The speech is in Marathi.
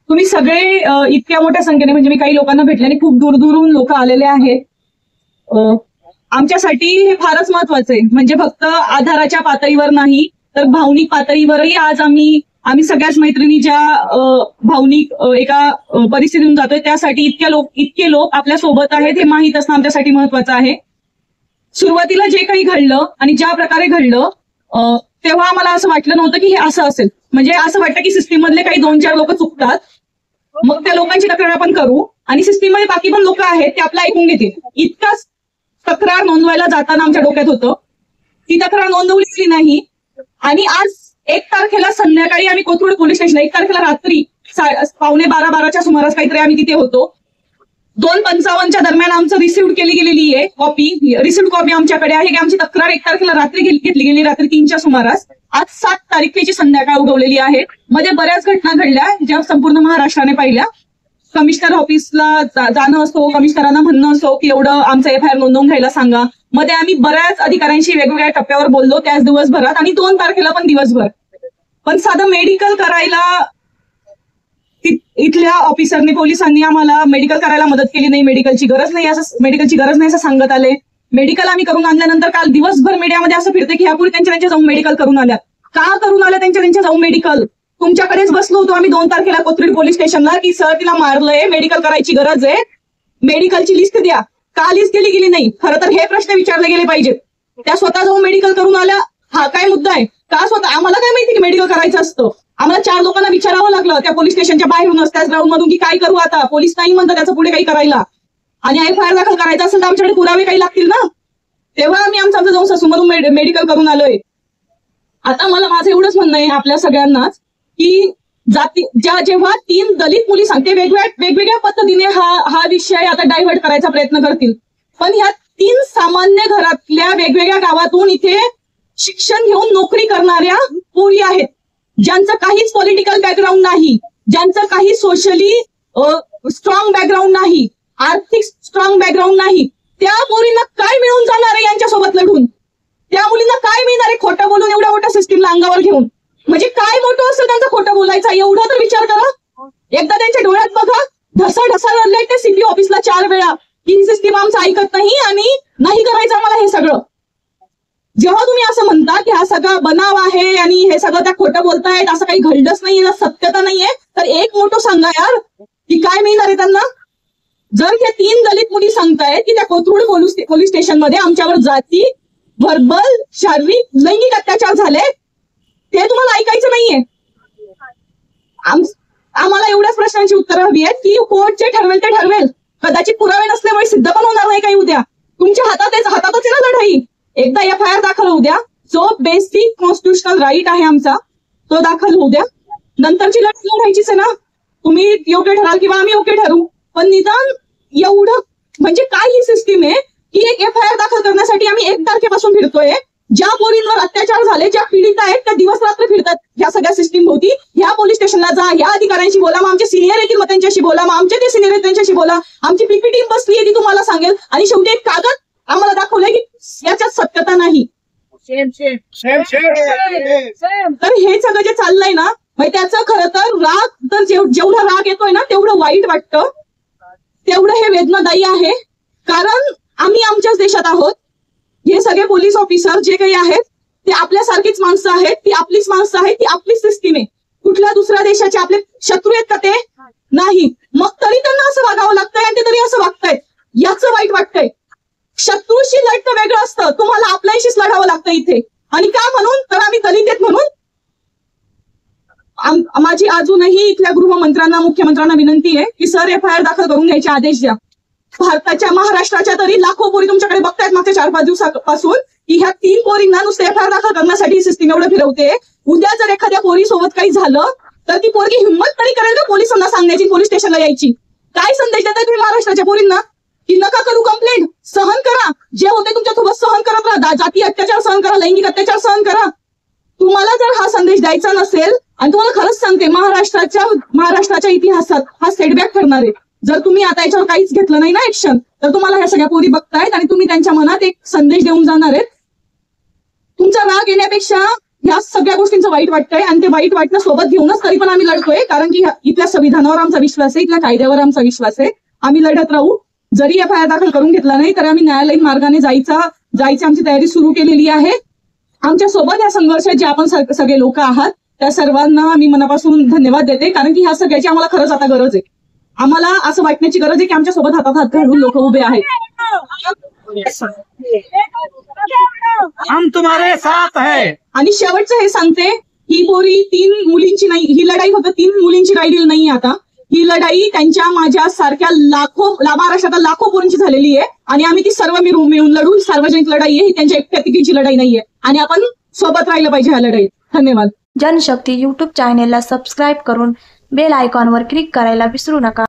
तुम्ही सगळे इतक्या मोठ्या संख्येने, म्हणजे मी काही लोकांना भेटले आणि खूप दूरदूरून लोक आलेले आहेत. आमच्यासाठी हे फारच महत्वाचं आहे. म्हणजे फक्त आधाराच्या पातळीवर नाही तर भावनिक पातळीवरही आज आम्ही सगळ्याच मैत्रिणी ज्या भावनिक एका परिस्थितीतून जातोय त्यासाठी इतके लोक आपल्या सोबत आहेत हे माहीत असणं आमच्यासाठी महत्वाचं आहे. सुरुवातीला जे काही घडलं आणि ज्या प्रकारे घडलं तेव्हा आम्हाला असं वाटलं नव्हतं की हे असं असेल. म्हणजे असं वाटतं की सिस्टीम मधले काही 2-4 लोक चुकतात, मग त्या लोकांची तक्रार आपण करू आणि सिस्टीम मध्ये बाकी पण लोक आहेत ते आपलं ऐकून घेतील. इतकाच तक्रार नोंदवायला जाताना आमच्या डोक्यात होतं. ती तक्रार नोंदवली नाही आणि आज 1 तारखेला संध्याकाळी आम्ही कोथरूड पोलीस स्टेशन 1 तारखेला रात्री 12:15च्या सुमारास काहीतरी आम्ही तिथे होतो. 2:55च्या दरम्यान आमचं रिसिव्ह केली गेलेली आहे रिसिव्ह कॉपी आमच्याकडे आहे की आमची तक्रार 1 तारखेला रात्री घेतली गेली, रात्री 3च्या सुमारास. आज 7 तारखेची संध्याकाळ उगवलेली आहे. मध्ये बऱ्याच घटना घडल्या ज्या संपूर्ण महाराष्ट्राने पाहिल्या. कमिशनर ऑफिसला जाणं असो, कमिशनरांना म्हणणं असो की एवढं आमचं FIR नोंदवून घ्यायला सांगा. मध्ये आम्ही बऱ्याच अधिकाऱ्यांशी वेगवेगळ्या टप्प्यावर बोललो त्याच दिवसभरात आणि 2 तारखेला पण दिवसभर. पण साधं मेडिकल करायला इथल्या ऑफिसरने, पोलिसांनी आम्हाला मेडिकल करायला मदत केली नाही. मेडिकलची गरज नाही असं सांगत आले. मेडिकल आम्ही करून आणल्यानंतर काल दिवसभर मीडियामध्ये असं फिरते की ह्यापूर्वी त्यांच्या जाऊन मेडिकल करून आल्या. का करून आल्या त्यांच्या जाऊन मेडिकल? तुमच्याकडेच बसलो होतो आम्ही 2 तारखेला कोथरूड पोलीस स्टेशनला की सर तिला मारलंय, मेडिकल करायची गरज आहे, मेडिकलची लिस्ट द्या. का लिस्ट केली गेली नाही? खरं तर हे प्रश्न विचारले गेले पाहिजेत. त्या स्वतः जाऊन मेडिकल करून आल्या, हा काय मुद्दा आहे? का स्वतः? आम्हाला काय माहिती की मेडिकल करायचं असतं? आम्हाला 4 लोकांना विचारावं लागलं त्या पोलीस स्टेशनच्या बाहेरूनच, त्याच ग्राउंड मधून की काय करू आता, पोलीस नाही म्हणतात त्याचं पुढे काही करायला आणि FIR दाखल करायचा असेल तर आमच्याकडे पुरावे काही लागतील ना. तेव्हा आम्ही आमचं जाऊन ससूमधून मेडिकल करून आलोय. आता माझं एवढंच म्हणणं आहे आपल्या सगळ्यांनाच की जेव्हा 3 दलित मुली सांगते वेगवेगळ्या पद्धतीने हा विषय आता डायव्हर्ट करायचा प्रयत्न करतील, पण ह्या 3 सामान्य घरातल्या वेगवेगळ्या गावातून इथे शिक्षण घेऊन नोकरी करणाऱ्या पोरी आहेत ज्यांचं काहीच पॉलिटिकल बॅकग्राऊंड नाही, ज्यांचं काही सोशली स्ट्रॉंग बॅकग्राऊंड नाही, आर्थिक स्ट्रॉंग बॅकग्राऊंड नाही. त्या पोरींना काय मिळून जाणार आहे यांच्यासोबत लढून? त्या मुलींना काय मिळणार आहे खोटं बोलून एवढ्या मोठ्या सिस्टीमला अंगावर घेऊन? म्हणजे काय मोठं असतं त्यांचं खोटं बोलायचं, एवढा तर विचार करा. एकदा त्यांच्या डोळ्यात बघा, ढसा रडले ते CP ऑफिसला 4 वेळा की ही सिस्टीम आमचं ऐकत नाही आणि नाही करायचं मला हे सगळं. जेव्हा तुम्ही असं म्हणता की हा सगळा बनाव आहे आणि हे सगळं त्या खोटं बोलतायत, असं काही घडलंच नाहीये, सत्यता नाहीये, तर एक मोठं सांगा यार की काय मिळणार आहे त्यांना? जर हे 3 दलित मुली सांगतायत की त्या कोथरूड पोलीस स्टेशनमध्ये आमच्यावर जाती, व्हर्बल, शारीरिक, लैंगिक अत्याचार झाले, ते तुम्हाला ऐकायचं नाहीये. आम्हाला एवढ्याच प्रश्नांची उत्तरं हवी आहेत की कोर्ट जे ठरवेल ते ठरवेल. कदाचित पुरावे नसल्यामुळे सिद्ध पण होणार नाही काही उद्या. तुमच्या हातातच आहे ना लढाई. एकदा FIR दाखल होऊ द्या, जो बेसिक कॉन्स्टिट्युशनल राईट आहे आमचा तो दाखल होऊ द्या. नंतरची लढाई लढायचीच आहे ना. तुम्ही योग्य ठराल किंवा आम्ही योग्य ठरू, पण निदान एवढं म्हणजे काय ही सिस्टीम आहे की एक FIR दाखल करण्यासाठी आम्ही 1 तारखेपासून फिरतोय. ज्या पोरींवर अत्याचार झाले, ज्या पीडित आहेत त्या दिवस रात्र फिरतात ह्या सगळ्या सिस्टीम भोवती. ह्या पोलीस स्टेशनला जा, ह्या अधिकाऱ्यांशी बोला, मग आमचे सिनियर येतील मग त्यांच्याशी बोला, मग आमचे ते सिनियर आहेत त्यांच्याशी बोला, आमची PP टीम बसली आहे ती तुम्हाला सांगेल आणि शेवटी एक कागद आम्हाला दाखवलंय की याच्यात सत्यता नाही. तर हे सगळं जे चाललंय ना, त्याचं खरं तर राग, तर जेवढा राग येतोय ना तेवढं वाईट वाटतं, तेवढं हे वेदनादायी आहे. कारण आम्ही आमच्याच देशात आहोत. हे सगळे पोलीस ऑफिसर जे काही आहेत ते आपल्यासारखीच माणसं आहेत, ती आपलीच माणसं आहेत, ती आपलीच सिस्टीम आहे. कुठल्या दुसऱ्या देशाचे आपले शत्रू आहेत का ते? नाही. मग तरी त्यांना असं वागावं लागतंय आणि ते तरी असं वागतायत, याचं वाईट वाटतंय. शत्रूशी लढणं वेगळं असतं, तुम्हाला आपल्याशीच लढावं लागतं इथे. आणि का? म्हणून तर आम्ही दलित आहेत म्हणून. माझी अजूनही इथल्या गृहमंत्र्यांना, मुख्यमंत्र्यांना विनंती आहे की सर FIR दाखल करून घ्यायचे आदेश द्या. भारताच्या, महाराष्ट्राच्या तरी लाखो पोरी तुमच्याकडे बघतायत मागच्या 4-5 दिवसापासून की ह्या 3 पोरींना नुसते FIR दाखल करण्यासाठी सिस्टीम एवढं फिरवते. उद्या जर एखाद्या पोरी सोबत काही झालं तर ती पोरगी हिंमत तरी करेल का पोलिसांना सांगण्याची, पोलीस स्टेशनला यायची? काय संदेश देताय तुम्ही महाराष्ट्राच्या पोरींना की नका करू कंप्लेंट, सहन करा, जे होते तुमच्यासोबत सहन करत राहा, जाती अत्याचार सहन करा, लैंगिक अत्याचार सहन करा. तुम्हाला जर हा संदेश द्यायचा नसेल, आणि तुम्हाला खरंच सांगते महाराष्ट्राच्या इतिहासात हा सेटबॅक ठरणार आहे जर तुम्ही आता याच्यावर काहीच घेतलं नाही ना ऍक्शन, तर तुम्हाला ह्या सगळ्या पोरी बघतायत आणि तुम्ही त्यांच्या मनात एक संदेश देऊन जाणार आहेत. तुमचा राग येण्यापेक्षा ह्या सगळ्या गोष्टींचं वाईट वाटतंय आणि ते वाईट वाटणं सोबत घेऊनच तरी पण आम्ही लढतोय, कारण की इथल्या संविधानावर आमचा विश्वास आहे, इथल्या कायद्यावर आमचा विश्वास आहे. आम्ही लढत राहू. जरी FIR दाखल करून घेतला नाही तर आम्ही न्यायालयीन मार्गाने जायची आमची तयारी सुरू केलेली आहे. आमच्या सोबत या संघर्षात जे आपण सगळे लोक आहात त्या सर्वांना मी मनापासून धन्यवाद देते, कारण की ह्या सगळ्याची आम्हाला खरंच आता गरज आहे. आम्हाला असं वाटण्याची गरज आहे की आमच्या सोबत हातात हात घालून लोक उभे आहेत. हम तुम्हारे साथ है. आणि शेवटचं हे सांगते, ही पोरी 3 मुलींची नाही, ही लढाई फक्त 3 मुलींची राहिलेली नाही. आता ही लढाई त्यांच्या माझ्या सारख्या महाराष्ट्रात लाखो पोरींची झालेली आहे आणि आम्ही ती सर्व मिळून लढू. सार्वजनिक लढाई आहे ही, त्यांच्या एकट्याची लढाई नाहीये आणि आपण सोबत राहिलं पाहिजे ह्या लढाईत. धन्यवाद. जनशक्ती YouTube चॅनेलला सबस्क्राईब करून बेल आयकॉनवर क्लिक करायला विसरू नका.